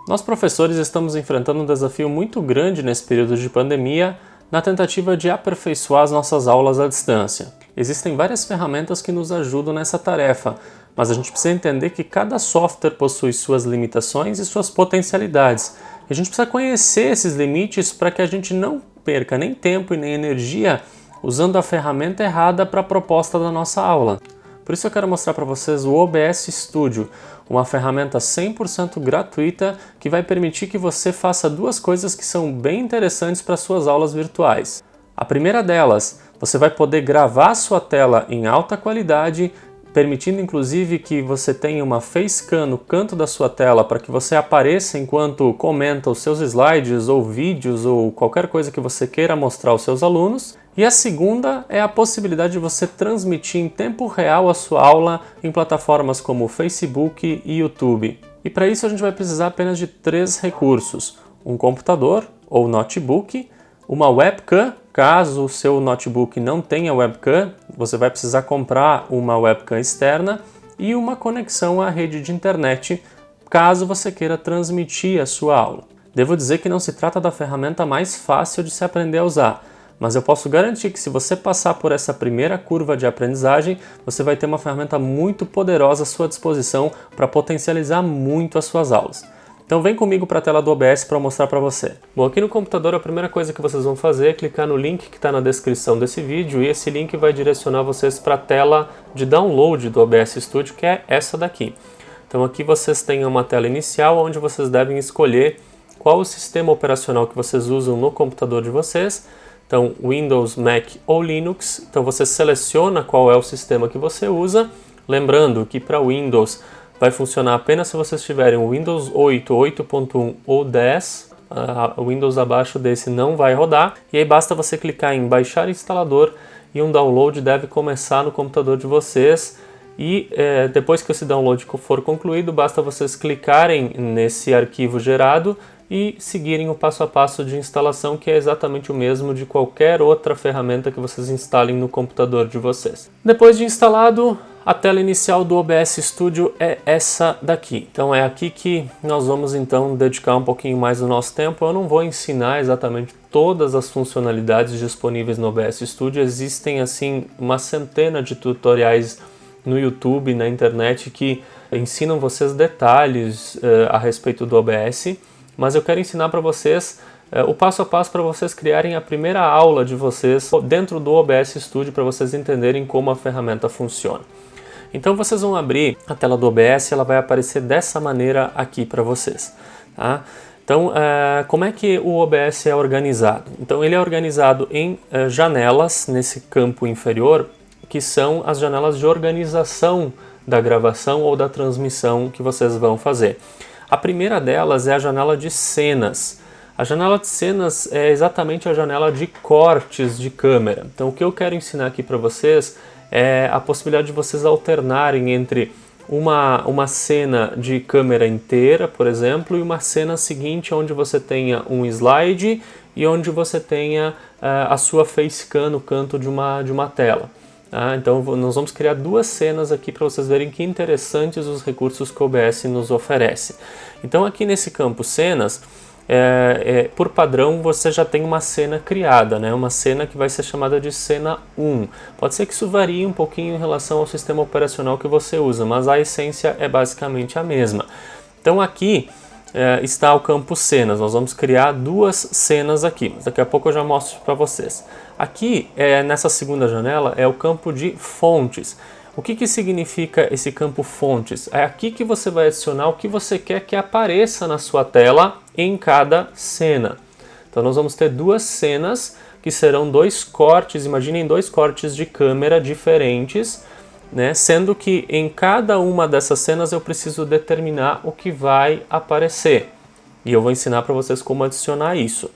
Nós professores estamos enfrentando um desafio muito grande nesse período de pandemia na tentativa de aperfeiçoar as nossas aulas à distância. Existem várias ferramentas que nos ajudam nessa tarefa, mas a gente precisa entender que cada software possui suas limitações e suas potencialidades. E a gente precisa conhecer esses limites para que a gente não perca nem tempo e nem energia usando a ferramenta errada para a proposta da nossa aula. Por isso eu quero mostrar para vocês o OBS Studio, uma ferramenta 100% gratuita que vai permitir que você faça duas coisas que são bem interessantes para suas aulas virtuais. A primeira delas, você vai poder gravar sua tela em alta qualidade, permitindo inclusive que você tenha uma facecam no canto da sua tela para que você apareça enquanto comenta os seus slides ou vídeos ou qualquer coisa que você queira mostrar aos seus alunos. E a segunda é a possibilidade de você transmitir em tempo real a sua aula em plataformas como Facebook e YouTube. E para isso a gente vai precisar apenas de 3 recursos: um computador ou notebook, uma webcam. Caso o seu notebook não tenha webcam, você vai precisar comprar uma webcam externa e uma conexão à rede de internet, caso você queira transmitir a sua aula. Devo dizer que não se trata da ferramenta mais fácil de se aprender a usar, mas eu posso garantir que se você passar por essa primeira curva de aprendizagem, você vai ter uma ferramenta muito poderosa à sua disposição para potencializar muito as suas aulas. Então vem comigo para a tela do OBS para eu mostrar para você. Bom, aqui no computador a primeira coisa que vocês vão fazer é clicar no link que está na descrição desse vídeo e esse link vai direcionar vocês para a tela de download do OBS Studio, que é essa daqui. Então aqui vocês têm uma tela inicial onde vocês devem escolher qual o sistema operacional que vocês usam no computador de vocês. Então Windows, Mac ou Linux. Então você seleciona qual é o sistema que você usa. Lembrando que para Windows vai funcionar apenas se vocês tiverem o Windows 8, 8.1 ou 10. O Windows abaixo desse não vai rodar. E aí basta você clicar em baixar instalador e um download deve começar no computador de vocês. E depois que esse download for concluído, basta vocês clicarem nesse arquivo gerado e seguirem o passo a passo de instalação, que é exatamente o mesmo de qualquer outra ferramenta que vocês instalem no computador de vocês. Depois de instalado, a tela inicial do OBS Studio é essa daqui. Então é aqui que nós vamos então dedicar um pouquinho mais do nosso tempo. Eu não vou ensinar exatamente todas as funcionalidades disponíveis no OBS Studio. Existem assim uma centena de tutoriais no YouTube, na internet, que ensinam vocês detalhes a respeito do OBS. Mas eu quero ensinar para vocês o passo a passo para vocês criarem a primeira aula de vocês dentro do OBS Studio, para vocês entenderem como a ferramenta funciona. Então vocês vão abrir a tela do OBS, ela vai aparecer dessa maneira aqui para vocês. Tá? Então, como é que o OBS é organizado? Então ele é organizado em janelas nesse campo inferior, que são as janelas de organização da gravação ou da transmissão que vocês vão fazer. A primeira delas é a janela de cenas. A janela de cenas é exatamente a janela de cortes de câmera. Então o que eu quero ensinar aqui para vocês é a possibilidade de vocês alternarem entre uma cena de câmera inteira, por exemplo, e uma cena seguinte onde você tenha um slide e onde você tenha a sua facecam no canto de uma tela. Então nós vamos criar 2 cenas aqui para vocês verem que interessantes os recursos que o OBS nos oferece. Então aqui nesse campo cenas, por padrão você já tem uma cena criada, né? Uma cena que vai ser chamada de cena 1. Pode ser que isso varie um pouquinho em relação ao sistema operacional que você usa, mas a essência é basicamente a mesma. Então aqui está o campo cenas. Nós vamos criar 2 cenas aqui, mas daqui a pouco eu já mostro para vocês. Aqui, nessa segunda janela, é o campo de fontes. O que significa esse campo fontes? É aqui que você vai adicionar o que você quer que apareça na sua tela em cada cena. Então nós vamos ter 2 cenas que serão 2 cortes, imaginem 2 cortes de câmera diferentes, né? Sendo que em cada uma dessas cenas eu preciso determinar o que vai aparecer. E eu vou ensinar para vocês como adicionar isso.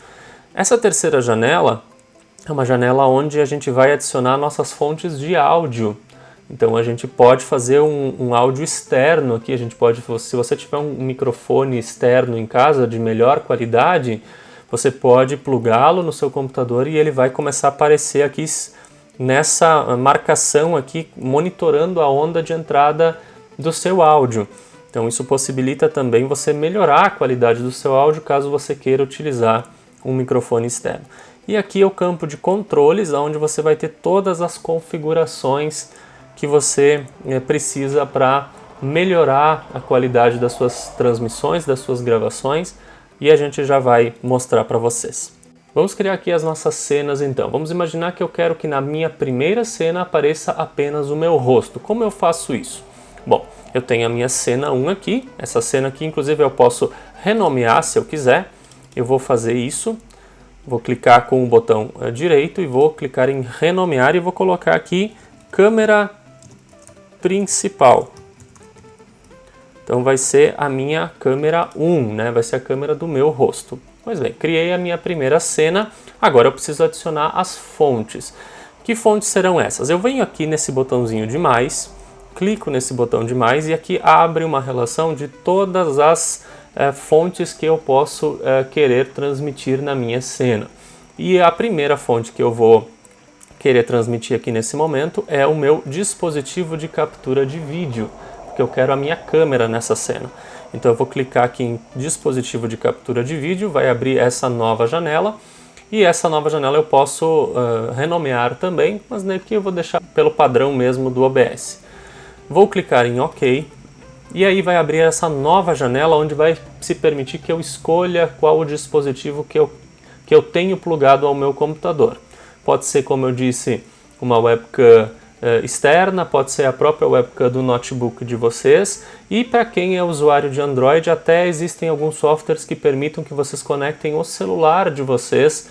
Essa terceira janela é uma janela onde a gente vai adicionar nossas fontes de áudio. Então a gente pode fazer um áudio externo aqui, a gente pode, se você tiver um microfone externo em casa de melhor qualidade, você pode plugá-lo no seu computador e ele vai começar a aparecer aqui nessa marcação aqui, monitorando a onda de entrada do seu áudio. Então Então isso possibilita também você melhorar a qualidade do seu áudio caso você queira utilizar um microfone externo. E aqui é o campo de controles, onde você vai ter todas as configurações que você precisa para melhorar a qualidade das suas transmissões, das suas gravações, e a gente já vai mostrar para vocês. Vamos criar aqui as nossas cenas então. Vamos imaginar que eu quero que na minha primeira cena apareça apenas o meu rosto. Como eu faço isso? Bom, eu tenho a minha cena 1 aqui. Essa cena aqui, inclusive, eu posso renomear se eu quiser. Eu vou fazer isso. Vou clicar com o botão direito e vou clicar em renomear e vou colocar aqui câmera principal. Então vai ser a minha câmera 1, né? Vai ser a câmera do meu rosto. Pois bem, criei a minha primeira cena, agora eu preciso adicionar as fontes. Que fontes serão essas? Eu venho aqui nesse botãozinho de mais, clico nesse botão de mais e aqui abre uma relação de todas as fontes que eu posso querer transmitir na minha cena. E a primeira fonte que eu vou querer transmitir aqui nesse momento é o meu dispositivo de captura de vídeo, porque eu quero a minha câmera nessa cena. Então eu vou clicar aqui em dispositivo de captura de vídeo, vai abrir essa nova janela, e essa nova janela eu posso renomear também, mas aqui eu vou deixar pelo padrão mesmo do OBS. Vou clicar em OK, e aí vai abrir essa nova janela onde vai se permitir que eu escolha qual o dispositivo que eu tenho plugado ao meu computador. Pode ser, como eu disse, uma webcam externa, pode ser a própria webcam do notebook de vocês, e para quem é usuário de Android até existem alguns softwares que permitam que vocês conectem o celular de vocês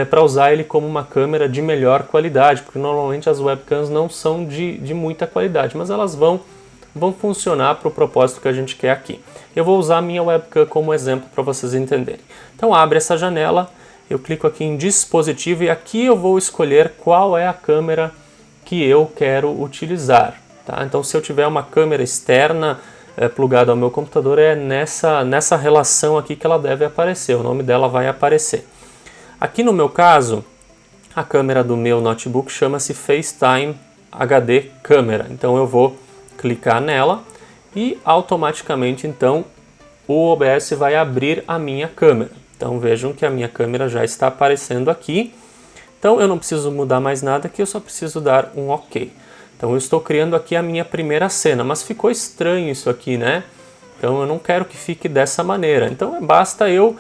para usar ele como uma câmera de melhor qualidade, porque normalmente as webcams não são de muita qualidade, mas elas vão funcionar para o propósito que a gente quer aqui. Eu vou usar a minha webcam como exemplo para vocês entenderem. Então abre essa janela, eu clico aqui em dispositivo e aqui eu vou escolher qual é a câmera que eu quero utilizar. Tá? Então se eu tiver uma câmera externa plugada ao meu computador, é nessa relação aqui que ela deve aparecer, o nome dela vai aparecer. Aqui no meu caso, a câmera do meu notebook chama-se FaceTime HD Câmera, então eu vou clicar nela e automaticamente então o OBS vai abrir a minha câmera. Então vejam que a minha câmera já está aparecendo aqui. Então eu não preciso mudar mais nada aqui, eu só preciso dar um OK. Então eu estou criando aqui a minha primeira cena, mas ficou estranho isso aqui, né? Então eu não quero que fique dessa maneira. Então basta eu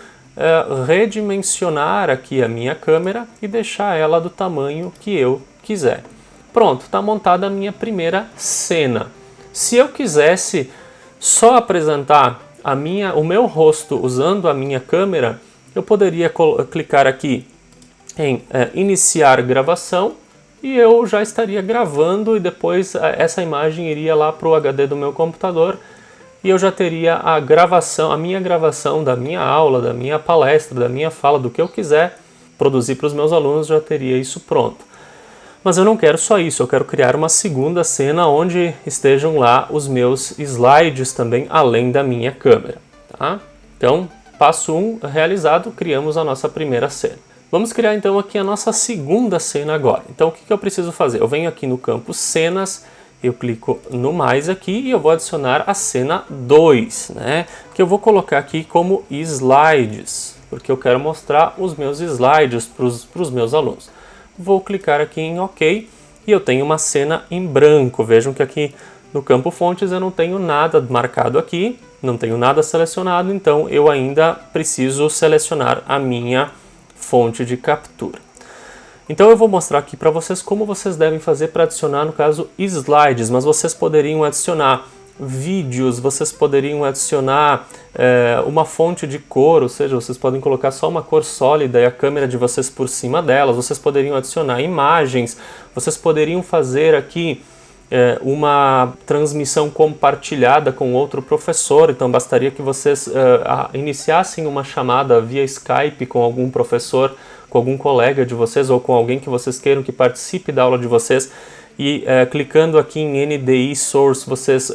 redimensionar aqui a minha câmera e deixar ela do tamanho que eu quiser. Pronto, está montada a minha primeira cena. Se eu quisesse só apresentar o meu rosto usando a minha câmera, eu poderia clicar aqui em iniciar gravação e eu já estaria gravando e depois essa imagem iria lá para o HD do meu computador e eu já teria a minha gravação da minha aula, da minha palestra, da minha fala, do que eu quiser produzir para os meus alunos, já teria isso pronto. Mas eu não quero só isso, eu quero criar uma segunda cena onde estejam lá os meus slides também, além da minha câmera. Tá? Então, passo 1 realizado, criamos a nossa primeira cena. Vamos criar então aqui a nossa segunda cena agora. Então o que eu preciso fazer? Eu venho aqui no campo cenas, eu clico no mais aqui e eu vou adicionar a cena 2, né? Que eu vou colocar aqui como slides, porque eu quero mostrar os meus slides para os meus alunos. Vou clicar aqui em OK e eu tenho uma cena em branco. Vejam que aqui no campo fontes eu não tenho nada marcado aqui, não tenho nada selecionado, então eu ainda preciso selecionar a minha fonte de captura. Então eu vou mostrar aqui para vocês como vocês devem fazer para adicionar, no caso, slides, mas vocês poderiam adicionar vídeos, vocês poderiam adicionar uma fonte de cor, ou seja, vocês podem colocar só uma cor sólida e a câmera de vocês por cima delas, vocês poderiam adicionar imagens, vocês poderiam fazer aqui uma transmissão compartilhada com outro professor, então bastaria que vocês iniciassem uma chamada via Skype com algum professor, com algum colega de vocês ou com alguém que vocês queiram que participe da aula de vocês e clicando aqui em NDI Source vocês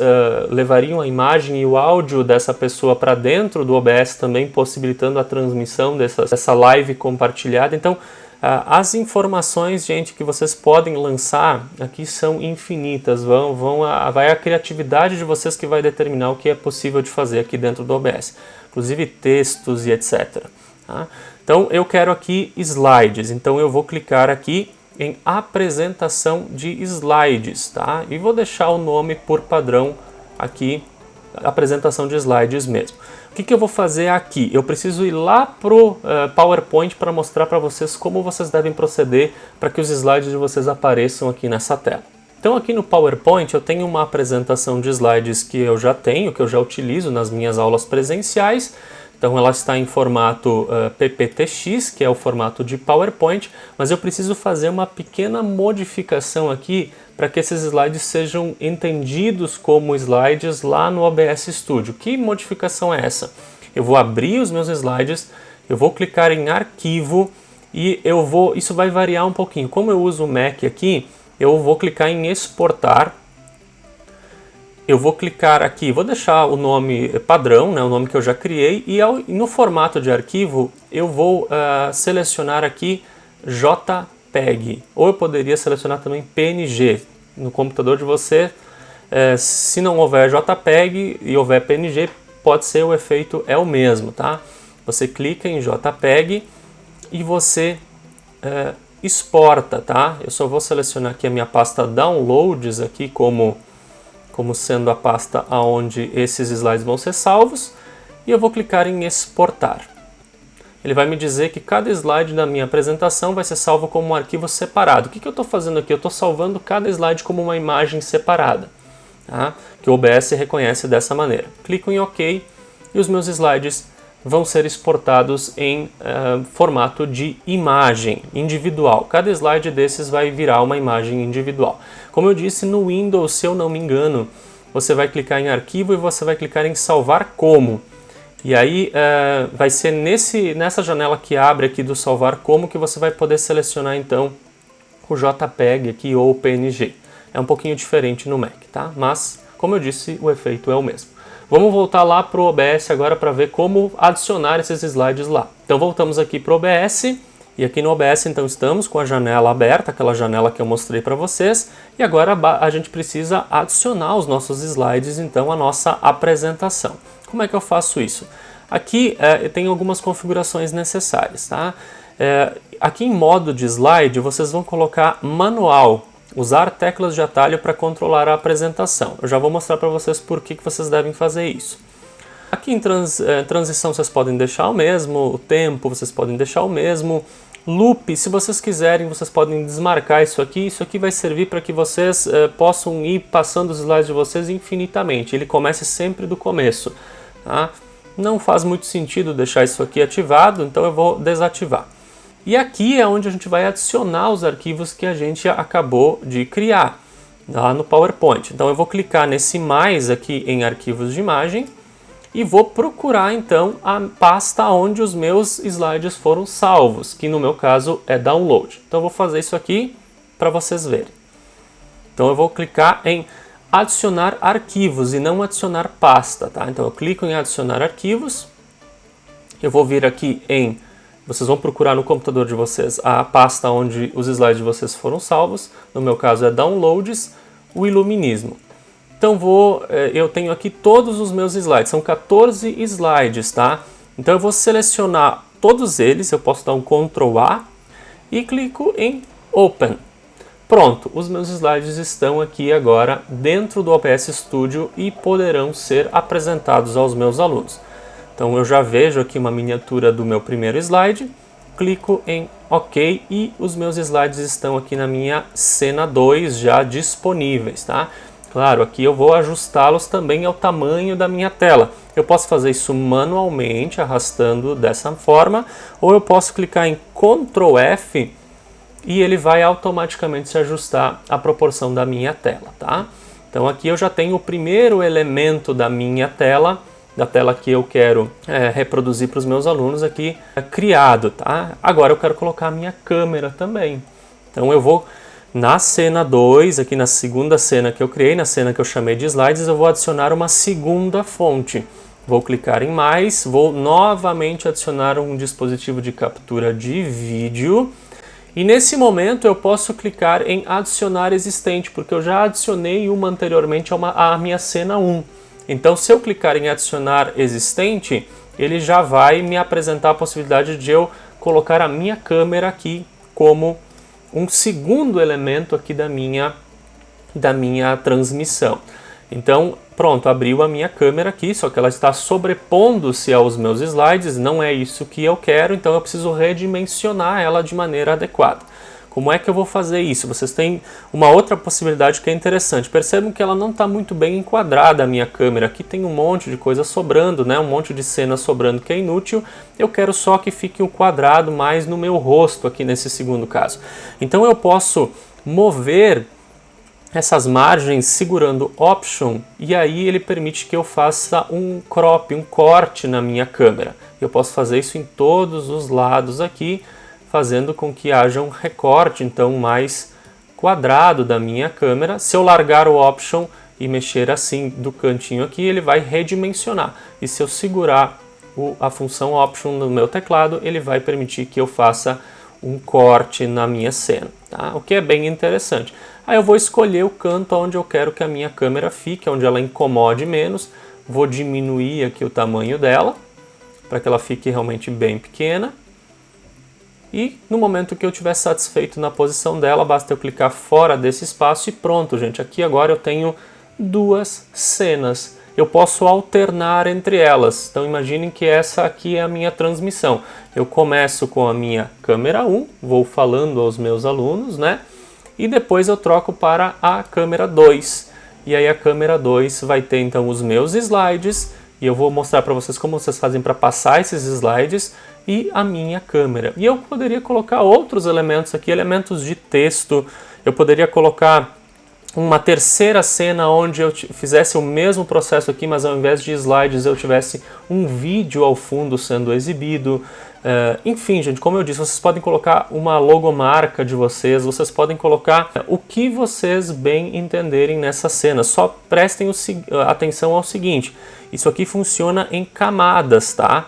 levariam a imagem e o áudio dessa pessoa para dentro do OBS também, possibilitando a transmissão dessa live compartilhada. Então As informações, gente, que vocês podem lançar aqui são infinitas, vai a criatividade de vocês que vai determinar o que é possível de fazer aqui dentro do OBS, inclusive textos e etc. Tá? Então eu quero aqui slides, então eu vou clicar aqui em apresentação de slides, tá? E vou deixar o nome por padrão aqui, apresentação de slides mesmo. O que eu vou fazer aqui? Eu preciso ir lá para o PowerPoint para mostrar para vocês como vocês devem proceder para que os slides de vocês apareçam aqui nessa tela. Então aqui no PowerPoint eu tenho uma apresentação de slides que eu já tenho, que eu já utilizo nas minhas aulas presenciais. Então ela está em formato PPTX, que é o formato de PowerPoint, mas eu preciso fazer uma pequena modificação aqui para que esses slides sejam entendidos como slides lá no OBS Studio. Que modificação é essa? Eu vou abrir os meus slides, eu vou clicar em arquivo e isso vai variar um pouquinho. Como eu uso o Mac aqui, eu vou clicar em exportar. Eu vou clicar aqui, vou deixar o nome padrão, né, o nome que eu já criei, e no formato de arquivo eu vou selecionar aqui JPEG, ou eu poderia selecionar também PNG. No computador de você, se não houver JPEG e houver PNG, pode ser o efeito é o mesmo, tá? Você clica em JPEG e você exporta, tá? Eu só vou selecionar aqui a minha pasta Downloads aqui como sendo a pasta onde esses slides vão ser salvos, e eu vou clicar em exportar. Ele vai me dizer que cada slide da minha apresentação vai ser salvo como um arquivo separado. O que eu estou fazendo aqui? Eu estou salvando cada slide como uma imagem separada, tá? Que o OBS reconhece dessa maneira. Clico em OK e os meus slides vão ser exportados em formato de imagem individual. Cada slide desses vai virar uma imagem individual. Como eu disse, no Windows, se eu não me engano, você vai clicar em arquivo e você vai clicar em salvar como. E aí vai ser nessa janela que abre aqui do salvar como que você vai poder selecionar então o JPEG aqui ou o PNG. É um pouquinho diferente no Mac, tá? Mas, como eu disse, o efeito é o mesmo. Vamos voltar lá para o OBS agora para ver como adicionar esses slides lá. Então voltamos aqui para o OBS, e aqui no OBS então estamos com a janela aberta, aquela janela que eu mostrei para vocês, e agora a gente precisa adicionar os nossos slides então à nossa apresentação. Como é que eu faço isso? Aqui tem algumas configurações necessárias, tá? Aqui em modo de slide vocês vão colocar manual, usar teclas de atalho para controlar a apresentação. Eu já vou mostrar para vocês por que vocês devem fazer isso. Aqui em transição vocês podem deixar o mesmo, o tempo vocês podem deixar o mesmo, loop, se vocês quiserem, vocês podem desmarcar isso aqui vai servir para que vocês possam ir passando os slides de vocês infinitamente, ele comece sempre do começo, tá? Não faz muito sentido deixar isso aqui ativado, então eu vou desativar. E aqui é onde a gente vai adicionar os arquivos que a gente acabou de criar lá no PowerPoint. Então eu vou clicar nesse mais aqui em arquivos de imagem e vou procurar então a pasta onde os meus slides foram salvos, que no meu caso é download. Então eu vou fazer isso aqui para vocês verem. Então eu vou clicar em adicionar arquivos e não adicionar pasta, tá? Então eu clico em adicionar arquivos, eu vou vir aqui em vocês vão procurar no computador de vocês a pasta onde os slides de vocês foram salvos. No meu caso é Downloads, o Iluminismo. Então eu tenho aqui todos os meus slides, são 14 slides, tá? Então eu vou selecionar todos eles, eu posso dar um Ctrl A e clico em Open. Pronto, os meus slides estão aqui agora dentro do OBS Studio e poderão ser apresentados aos meus alunos. Então eu já vejo aqui uma miniatura do meu primeiro slide, clico em OK e os meus slides estão aqui na minha cena 2 já disponíveis, tá? Claro, aqui eu vou ajustá-los também ao tamanho da minha tela. Eu posso fazer isso manualmente, arrastando dessa forma, ou eu posso clicar em Ctrl F e ele vai automaticamente se ajustar à proporção da minha tela, tá? Então aqui eu já tenho o primeiro elemento da minha tela, da tela que eu quero reproduzir para os meus alunos aqui, criado, tá? Agora eu quero colocar a minha câmera também. Então eu vou na cena 2, aqui na segunda cena que eu criei, na cena que eu chamei de slides, eu vou adicionar uma segunda fonte. Vou clicar em mais, vou novamente adicionar um dispositivo de captura de vídeo E nesse momento eu posso clicar em adicionar existente, porque eu já adicionei uma anteriormente à minha cena 1. Então se eu clicar em adicionar existente, ele já vai me apresentar a possibilidade de eu colocar a minha câmera aqui como um segundo elemento aqui da minha transmissão. Então, pronto, abriu a minha câmera aqui, só que ela está sobrepondo-se aos meus slides, não é isso que eu quero, então eu preciso redimensionar ela de maneira adequada. Como é que eu vou fazer isso? Vocês têm uma outra possibilidade que é interessante. Percebam que ela não está muito bem enquadrada, a minha câmera. Aqui tem um monte de coisa sobrando, né? Um monte de cena sobrando que é inútil. Eu quero só que fique um quadrado mais no meu rosto aqui nesse segundo caso. Então eu posso mover essas margens segurando Option, e aí ele permite que eu faça um crop, um corte na minha câmera. Eu posso fazer isso em todos os lados aqui, fazendo com que haja um recorte então mais quadrado da minha câmera. Se eu largar o Option e mexer assim do cantinho aqui, ele vai redimensionar. E se eu segurar a função Option no meu teclado, ele vai permitir que eu faça um corte na minha cena, tá? O que é bem interessante. Aí eu vou escolher o canto onde eu quero que a minha câmera fique, onde ela incomode menos. Vou diminuir aqui o tamanho dela, para que ela fique realmente bem pequena. E no momento que eu estiver satisfeito na posição dela, basta eu clicar fora desse espaço e pronto, gente. Aqui agora eu tenho duas cenas. Eu posso alternar entre elas. Então imaginem que essa aqui é a minha transmissão. Eu começo com a minha câmera 1, vou falando aos meus alunos, né? E depois eu troco para a câmera 2. E aí a câmera 2 vai ter então os meus slides, e eu vou mostrar para vocês como vocês fazem para passar esses slides, e a minha câmera. E eu poderia colocar outros elementos aqui, elementos de texto. Eu poderia colocar uma terceira cena onde eu fizesse o mesmo processo aqui, mas ao invés de slides eu tivesse um vídeo ao fundo sendo exibido. Enfim, gente, como eu disse, vocês podem colocar uma logomarca de vocês, vocês podem colocar o que vocês bem entenderem nessa cena. Só prestem atenção ao seguinte, isso aqui funciona em camadas, tá?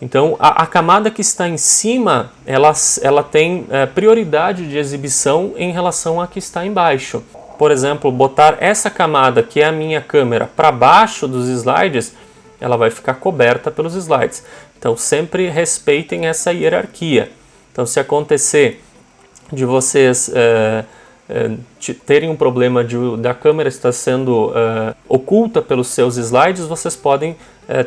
Então, a camada que está em cima, ela tem prioridade de exibição em relação à que está embaixo. Por exemplo, botar essa camada, que é a minha câmera, para baixo dos slides, ela vai ficar coberta pelos slides. Então, sempre respeitem essa hierarquia. Então, se acontecer de vocês terem um problema da câmera estar sendo oculta pelos seus slides, vocês podem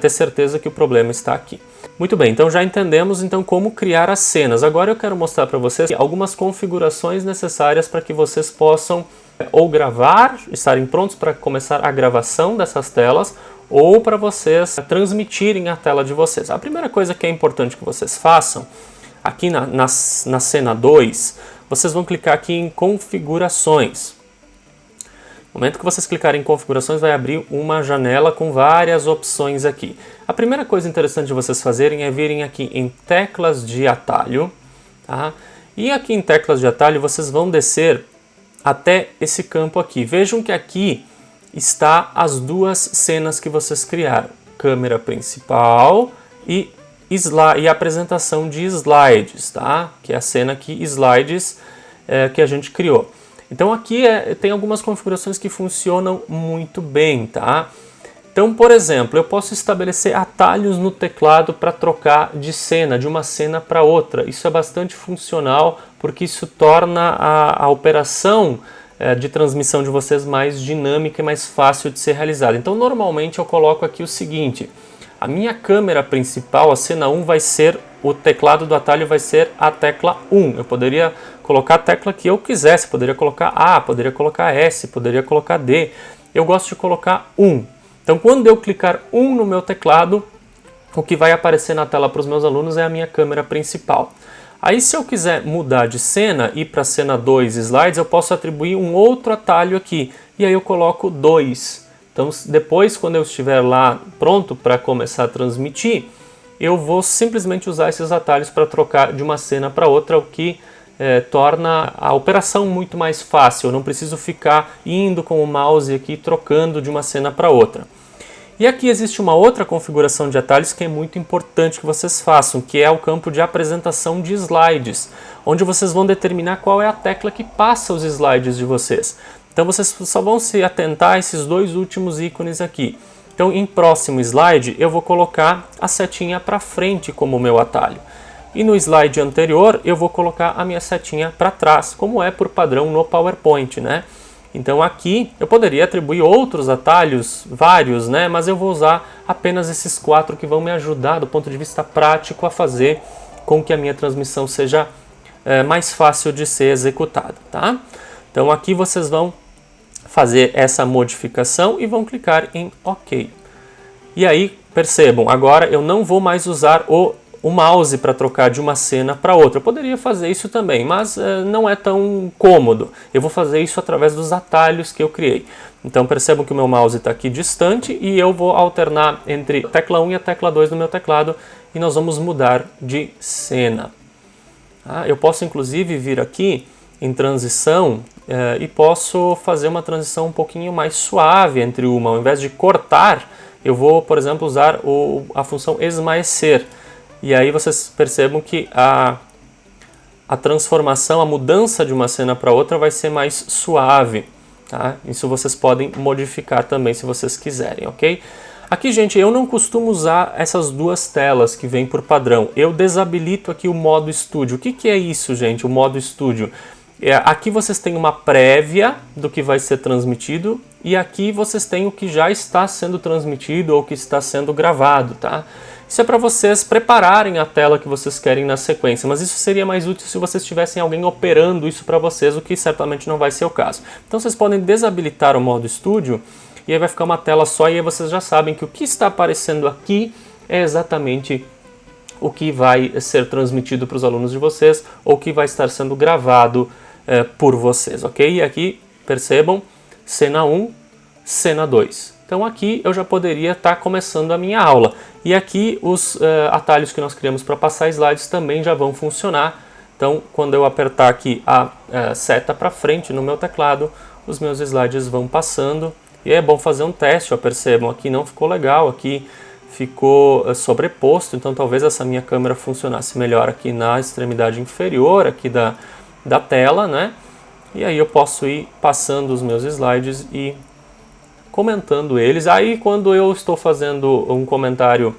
ter certeza que o problema está aqui. Muito bem, então já entendemos então como criar as cenas. Agora eu quero mostrar para vocês algumas configurações necessárias para que vocês possam ou gravar, estarem prontos para começar a gravação dessas telas, ou para vocês transmitirem a tela de vocês. A primeira coisa que é importante que vocês façam, aqui na cena 2, vocês vão clicar aqui em configurações. No momento que vocês clicarem em configurações, vai abrir uma janela com várias opções aqui. A primeira coisa interessante de vocês fazerem é virem aqui em teclas de atalho, tá? E aqui em teclas de atalho vocês vão descer até esse campo aqui. Vejam que aqui está as duas cenas que vocês criaram. Câmera principal e apresentação de slides, tá? Que é a cena aqui, slides, que a gente criou. Então aqui tem algumas configurações que funcionam muito bem, tá? Então, por exemplo, eu posso estabelecer atalhos no teclado para trocar de cena, de uma cena para outra. Isso é bastante funcional, porque isso torna a operação de transmissão de vocês mais dinâmica e mais fácil de ser realizada. Então, normalmente eu coloco aqui o seguinte: a minha câmera principal, a cena 1, vai ser, o teclado do atalho vai ser a tecla 1. Eu poderia colocar a tecla que eu quisesse, poderia colocar A, poderia colocar S, poderia colocar D. Eu gosto de colocar 1. Então, quando eu clicar 1 no meu teclado, o que vai aparecer na tela para os meus alunos é a minha câmera principal. Aí, se eu quiser mudar de cena, ir para a cena 2 slides, eu posso atribuir um outro atalho aqui. E aí eu coloco 2. Então, depois, quando eu estiver lá pronto para começar a transmitir, eu vou simplesmente usar esses atalhos para trocar de uma cena para outra, o que torna a operação muito mais fácil. Eu não preciso ficar indo com o mouse aqui, trocando de uma cena para outra. E aqui existe uma outra configuração de atalhos que é muito importante que vocês façam, que é o campo de apresentação de slides, onde vocês vão determinar qual é a tecla que passa os slides de vocês. Então vocês só vão se atentar a esses dois últimos ícones aqui. Então em próximo slide eu vou colocar a setinha para frente como meu atalho. E no slide anterior eu vou colocar a minha setinha para trás, como é por padrão no PowerPoint, né? Então aqui eu poderia atribuir outros atalhos, vários, né? Mas eu vou usar apenas esses 4 que vão me ajudar do ponto de vista prático a fazer com que a minha transmissão seja mais fácil de ser executada, tá? Então aqui vocês vão fazer essa modificação e vão clicar em OK. E aí percebam, agora eu não vou mais usar o mouse para trocar de uma cena para outra. Eu poderia fazer isso também, mas não é tão cômodo. Eu vou fazer isso através dos atalhos que eu criei. Então percebam que o meu mouse está aqui distante e eu vou alternar entre a tecla 1 e a tecla 2 no meu teclado e nós vamos mudar de cena. Eu posso inclusive vir aqui em transição e posso fazer uma transição um pouquinho mais suave entre uma. Ao invés de cortar, eu vou, por exemplo, usar a função esmaecer. E aí vocês percebam que a transformação, a mudança de uma cena para outra vai ser mais suave. Tá? Isso vocês podem modificar também se vocês quiserem, ok? Aqui, gente, eu não costumo usar essas duas telas que vêm por padrão. Eu desabilito aqui o modo estúdio. O que é isso, gente, o modo estúdio? Aqui vocês têm uma prévia do que vai ser transmitido e aqui vocês têm o que já está sendo transmitido ou que está sendo gravado, tá? Isso é para vocês prepararem a tela que vocês querem na sequência, mas isso seria mais útil se vocês tivessem alguém operando isso para vocês, o que certamente não vai ser o caso. Então vocês podem desabilitar o modo estúdio e aí vai ficar uma tela só e aí vocês já sabem que o que está aparecendo aqui é exatamente o que vai ser transmitido para os alunos de vocês ou que vai estar sendo gravado por vocês, ok? E aqui, percebam, cena 1, cena 2. Então aqui eu já poderia estar começando a minha aula. E aqui os atalhos que nós criamos para passar slides também já vão funcionar. Então quando eu apertar aqui a seta para frente no meu teclado, os meus slides vão passando. E é bom fazer um teste, ó, percebam, aqui não ficou legal, aqui ficou sobreposto, então talvez essa minha câmera funcionasse melhor aqui na extremidade inferior aqui da tela, né? E aí eu posso ir passando os meus slides e comentando eles. Aí quando eu estou fazendo um comentário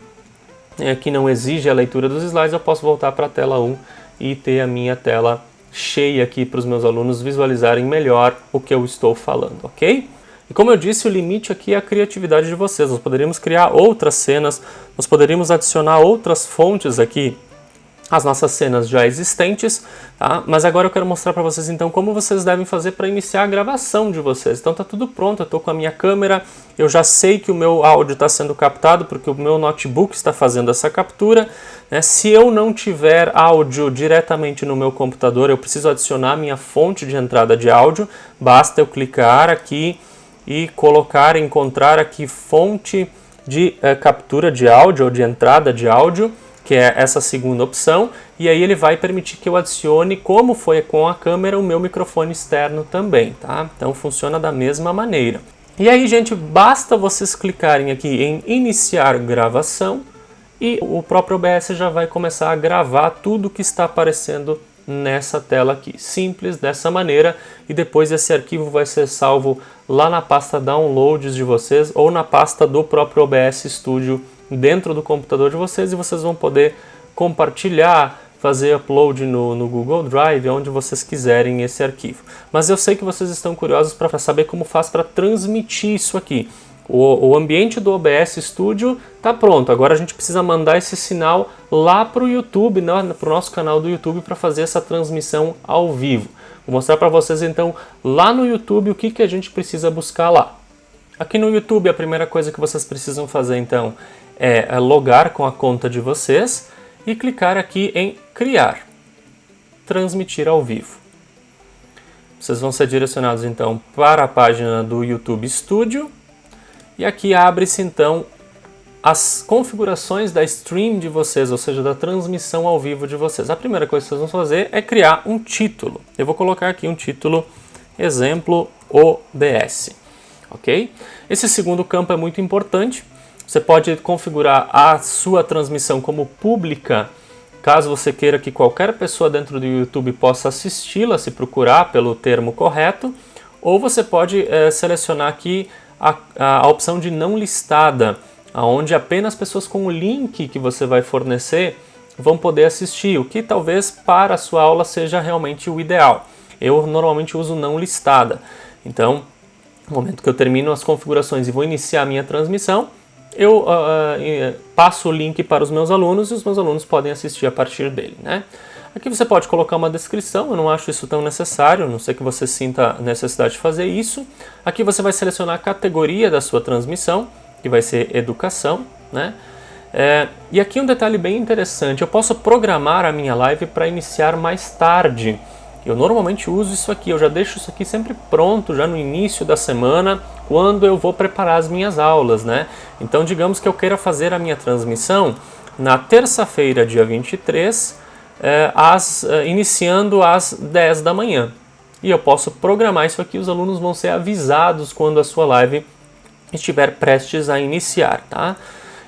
que não exige a leitura dos slides, eu posso voltar para a tela 1 e ter a minha tela cheia aqui para os meus alunos visualizarem melhor o que eu estou falando, ok? E como eu disse, o limite aqui é a criatividade de vocês. Nós poderíamos criar outras cenas, nós poderíamos adicionar outras fontes aqui às nossas cenas já existentes, tá? Mas agora eu quero mostrar para vocês então como vocês devem fazer para iniciar a gravação de vocês. Então tá tudo pronto, eu estou com a minha câmera, eu já sei que o meu áudio está sendo captado porque o meu notebook está fazendo essa captura, né? Se eu não tiver áudio diretamente no meu computador, eu preciso adicionar minha fonte de entrada de áudio, basta eu clicar aqui e encontrar aqui fonte de captura de áudio ou de entrada de áudio, que é essa segunda opção, e aí ele vai permitir que eu adicione, como foi com a câmera, o meu microfone externo também, tá? Então funciona da mesma maneira. E aí, gente, basta vocês clicarem aqui em iniciar gravação e o próprio OBS já vai começar a gravar tudo que está aparecendo nessa tela aqui, simples dessa maneira, e depois esse arquivo vai ser salvo lá na pasta downloads de vocês ou na pasta do próprio OBS Studio dentro do computador de vocês, e vocês vão poder compartilhar, fazer upload no Google Drive, onde vocês quiserem esse arquivo. Mas eu sei que vocês estão curiosos para saber como faz para transmitir isso aqui. O ambiente do OBS Studio está pronto, agora a gente precisa mandar esse sinal lá para o YouTube, para o nosso canal do YouTube, para fazer essa transmissão ao vivo. Vou mostrar para vocês então lá no YouTube o que a gente precisa buscar lá. Aqui no YouTube a primeira coisa que vocês precisam fazer então é logar com a conta de vocês e clicar aqui em criar, transmitir ao vivo. Vocês vão ser direcionados então para a página do YouTube Studio. E aqui abre-se então as configurações da stream de vocês, ou seja, da transmissão ao vivo de vocês. A primeira coisa que vocês vão fazer é criar um título. Eu vou colocar aqui um título, exemplo OBS, ok? Esse segundo campo é muito importante, Você pode configurar a sua transmissão como pública, caso você queira que qualquer pessoa dentro do YouTube possa assisti-la, se procurar pelo termo correto, ou você pode selecionar aqui a opção de não listada, onde apenas pessoas com o link que você vai fornecer vão poder assistir, o que talvez para a sua aula seja realmente o ideal. Eu normalmente uso não listada. Então, no momento que eu termino as configurações e vou iniciar a minha transmissão, eu passo o link para os meus alunos e os meus alunos podem assistir a partir dele, né? Aqui você pode colocar uma descrição, eu não acho isso tão necessário, a não ser que você sinta a necessidade de fazer isso. Aqui você vai selecionar a categoria da sua transmissão, que vai ser educação, né? E aqui um detalhe bem interessante, eu posso programar a minha live para iniciar mais tarde. Eu normalmente uso isso aqui, eu já deixo isso aqui sempre pronto, já no início da semana, quando eu vou preparar as minhas aulas, né? Então, digamos que eu queira fazer a minha transmissão na terça-feira, dia 23, iniciando às 10 da manhã. E eu posso programar isso aqui, os alunos vão ser avisados quando a sua live estiver prestes a iniciar, tá?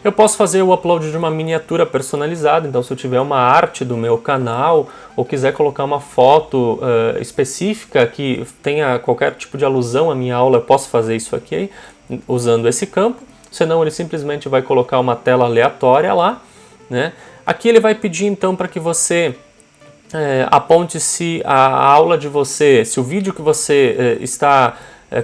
Eu posso fazer o upload de uma miniatura personalizada, então se eu tiver uma arte do meu canal ou quiser colocar uma foto específica que tenha qualquer tipo de alusão à minha aula, eu posso fazer isso aqui usando esse campo, senão ele simplesmente vai colocar uma tela aleatória lá, né? Aqui ele vai pedir então para que você aponte se a aula de você, se o vídeo que você está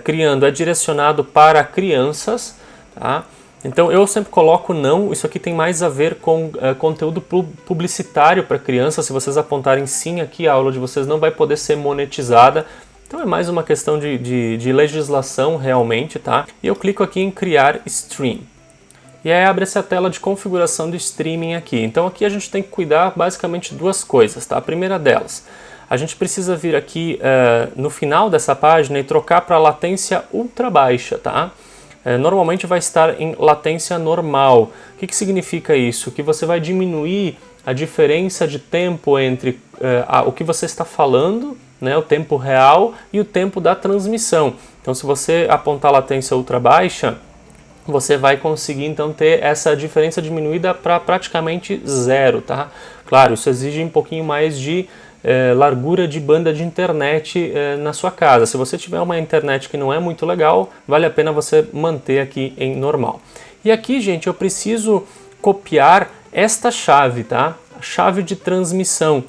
criando é direcionado para crianças, tá? Então eu sempre coloco não, isso aqui tem mais a ver com conteúdo publicitário para crianças. Se vocês apontarem sim aqui, a aula de vocês não vai poder ser monetizada. Então é mais uma questão de legislação realmente, tá? E eu clico aqui em criar stream. E aí abre essa tela de configuração de streaming aqui. Então aqui a gente tem que cuidar basicamente duas coisas, tá? A primeira delas, a gente precisa vir aqui no final dessa página e trocar para latência ultra baixa, tá? Normalmente vai estar em latência normal. O que significa isso? Que você vai diminuir a diferença de tempo entre o que você está falando, né, o tempo real, e o tempo da transmissão. Então, se você apontar latência ultra baixa, você vai conseguir então ter essa diferença diminuída para praticamente zero, tá? Claro, isso exige um pouquinho mais de largura de banda de internet na sua casa. Se você tiver uma internet que não é muito legal, vale a pena você manter aqui em normal. E aqui, gente, eu preciso copiar esta chave, tá? A chave de transmissão.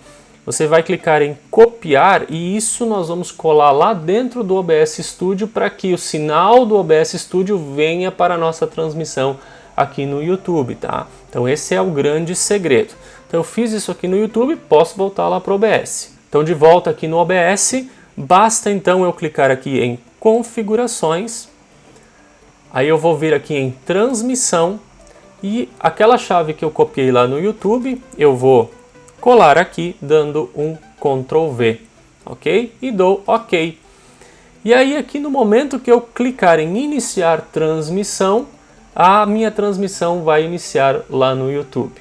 Você vai clicar em copiar e isso nós vamos colar lá dentro do OBS Studio para que o sinal do OBS Studio venha para a nossa transmissão aqui no YouTube, tá? Então esse é o grande segredo. Então eu fiz isso aqui no YouTube, posso voltar lá para o OBS. Então de volta aqui no OBS, basta então eu clicar aqui em configurações, aí eu vou vir aqui em transmissão e aquela chave que eu copiei lá no YouTube, eu vou colar aqui dando um Ctrl V, ok? E dou OK. E aí aqui no momento que eu clicar em iniciar transmissão, a minha transmissão vai iniciar lá no YouTube.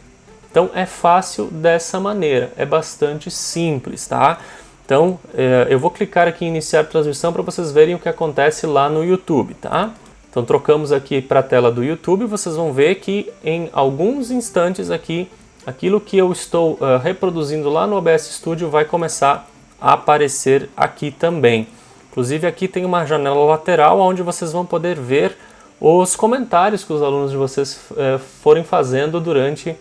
Então é fácil dessa maneira, é bastante simples, tá? Então eu vou clicar aqui em iniciar transmissão para vocês verem o que acontece lá no YouTube, tá? Então trocamos aqui para a tela do YouTube, vocês vão ver que em alguns instantes aqui, aquilo que eu estou reproduzindo lá no OBS Studio vai começar a aparecer aqui também. Inclusive aqui tem uma janela lateral onde vocês vão poder ver os comentários que os alunos de vocês forem fazendo durante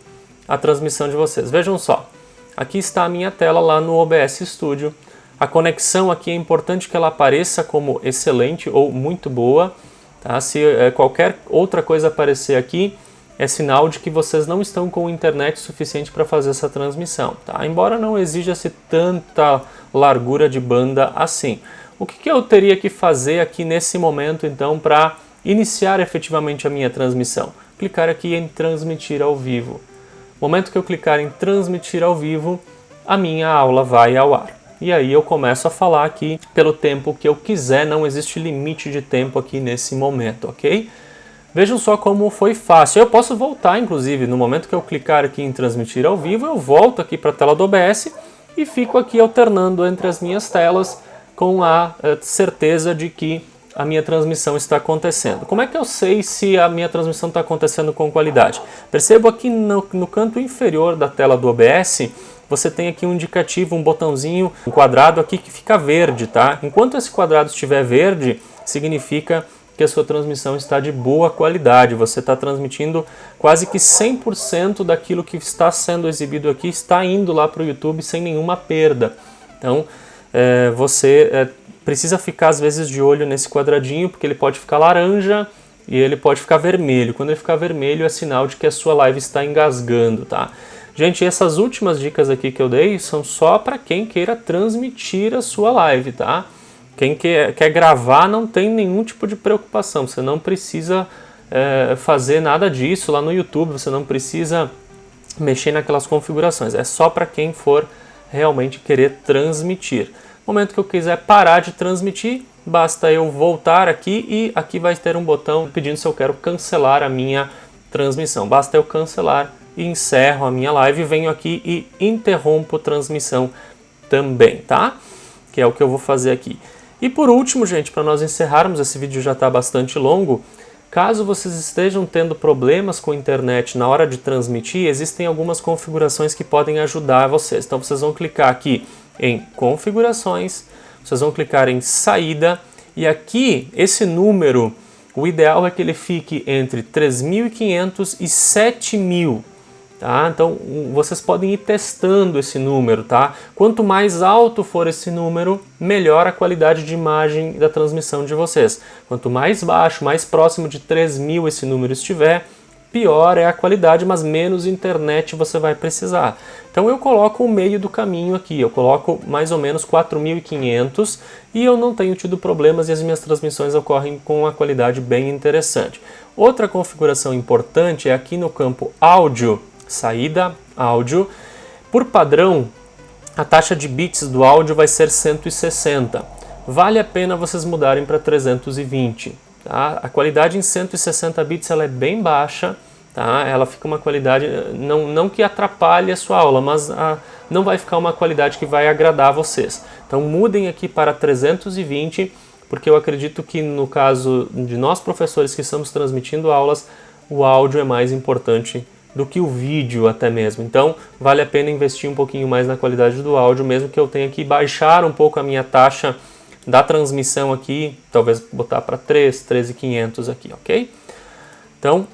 a transmissão de vocês. Vejam só, aqui está a minha tela lá no OBS Studio. A conexão aqui é importante que ela apareça como excelente ou muito boa, tá? Se qualquer outra coisa aparecer aqui, é sinal de que vocês não estão com internet suficiente para fazer essa transmissão, tá? Embora não exija-se tanta largura de banda assim. O que eu teria que fazer aqui nesse momento, então, para iniciar efetivamente a minha transmissão? Clicar aqui em transmitir ao vivo. No momento que eu clicar em transmitir ao vivo, a minha aula vai ao ar. E aí eu começo a falar aqui pelo tempo que eu quiser, não existe limite de tempo aqui nesse momento, ok? Vejam só como foi fácil. Eu posso voltar, inclusive, no momento que eu clicar aqui em transmitir ao vivo, eu volto aqui para a tela do OBS e fico aqui alternando entre as minhas telas com a certeza de que a minha transmissão está acontecendo. Como é que eu sei se a minha transmissão está acontecendo com qualidade? Percebo aqui no canto inferior da tela do OBS, você tem aqui um indicativo, um botãozinho, um quadrado aqui que fica verde, tá? Enquanto esse quadrado estiver verde, significa que a sua transmissão está de boa qualidade. Você está transmitindo quase que 100% daquilo que está sendo exibido aqui, está indo lá para o YouTube sem nenhuma perda. Então, você precisa ficar às vezes de olho nesse quadradinho, porque ele pode ficar laranja e ele pode ficar vermelho. Quando ele ficar vermelho é sinal de que a sua live está engasgando, tá? Gente, essas últimas dicas aqui que eu dei são só para quem queira transmitir a sua live, tá? Quem quer gravar não tem nenhum tipo de preocupação, você não precisa fazer nada disso lá no YouTube, você não precisa mexer naquelas configurações, é só para quem for realmente querer transmitir. No momento que eu quiser parar de transmitir, basta eu voltar aqui e aqui vai ter um botão pedindo se eu quero cancelar a minha transmissão. Basta eu cancelar e encerro a minha live, venho aqui e interrompo a transmissão também, tá? Que é o que eu vou fazer aqui. E por último, gente, para nós encerrarmos, esse vídeo já está bastante longo, caso vocês estejam tendo problemas com a internet na hora de transmitir, existem algumas configurações que podem ajudar vocês. Então vocês vão clicar aqui em configurações, vocês vão clicar em saída e aqui esse número, o ideal é que ele fique entre 3.500 e 7.000. Tá? Então vocês podem ir testando esse número, tá? Quanto mais alto for esse número, melhor a qualidade de imagem da transmissão de vocês. Quanto mais baixo, mais próximo de 3.000 esse número estiver, pior é a qualidade, mas menos internet você vai precisar. Então eu coloco o meio do caminho aqui, eu coloco mais ou menos 4.500 e eu não tenho tido problemas e as minhas transmissões ocorrem com uma qualidade bem interessante. Outra configuração importante é aqui no campo áudio, saída, áudio. Por padrão, a taxa de bits do áudio vai ser 160. Vale a pena vocês mudarem para 320. Tá? A qualidade em 160 bits ela é bem baixa, tá? Ela fica uma qualidade, não que atrapalhe a sua aula, mas não vai ficar uma qualidade que vai agradar a vocês. Então mudem aqui para 320, porque eu acredito que no caso de nós professores que estamos transmitindo aulas, o áudio é mais importante do que o vídeo até mesmo. Então vale a pena investir um pouquinho mais na qualidade do áudio, mesmo que eu tenha que baixar um pouco a minha taxa da transmissão aqui, talvez botar para 3.500 aqui, ok? Então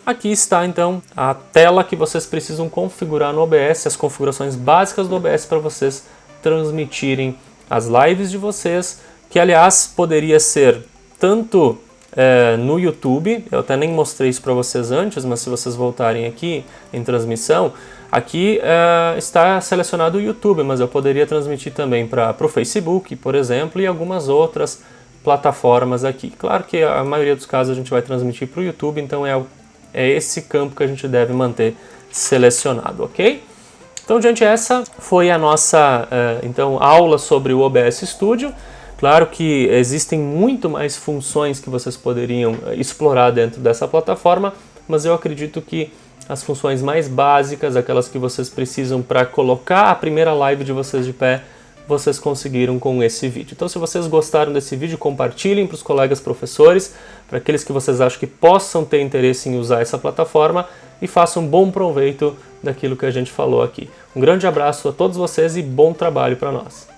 aqui está então a tela que vocês precisam configurar no OBS, as configurações básicas do OBS para vocês transmitirem as lives de vocês, que aliás poderia ser tanto no YouTube, eu até nem mostrei isso para vocês antes, mas se vocês voltarem aqui em transmissão, aqui está selecionado o YouTube, mas eu poderia transmitir também para o Facebook, por exemplo, e algumas outras plataformas aqui. Claro que a maioria dos casos a gente vai transmitir para o YouTube, então é esse campo que a gente deve manter selecionado, ok? Então, gente, essa foi a nossa então, aula sobre o OBS Studio. Claro que existem muito mais funções que vocês poderiam explorar dentro dessa plataforma, mas eu acredito que as funções mais básicas, aquelas que vocês precisam para colocar a primeira live de vocês de pé, vocês conseguiram com esse vídeo. Então, se vocês gostaram desse vídeo, compartilhem para os colegas professores, para aqueles que vocês acham que possam ter interesse em usar essa plataforma e façam um bom proveito daquilo que a gente falou aqui. Um grande abraço a todos vocês e bom trabalho para nós.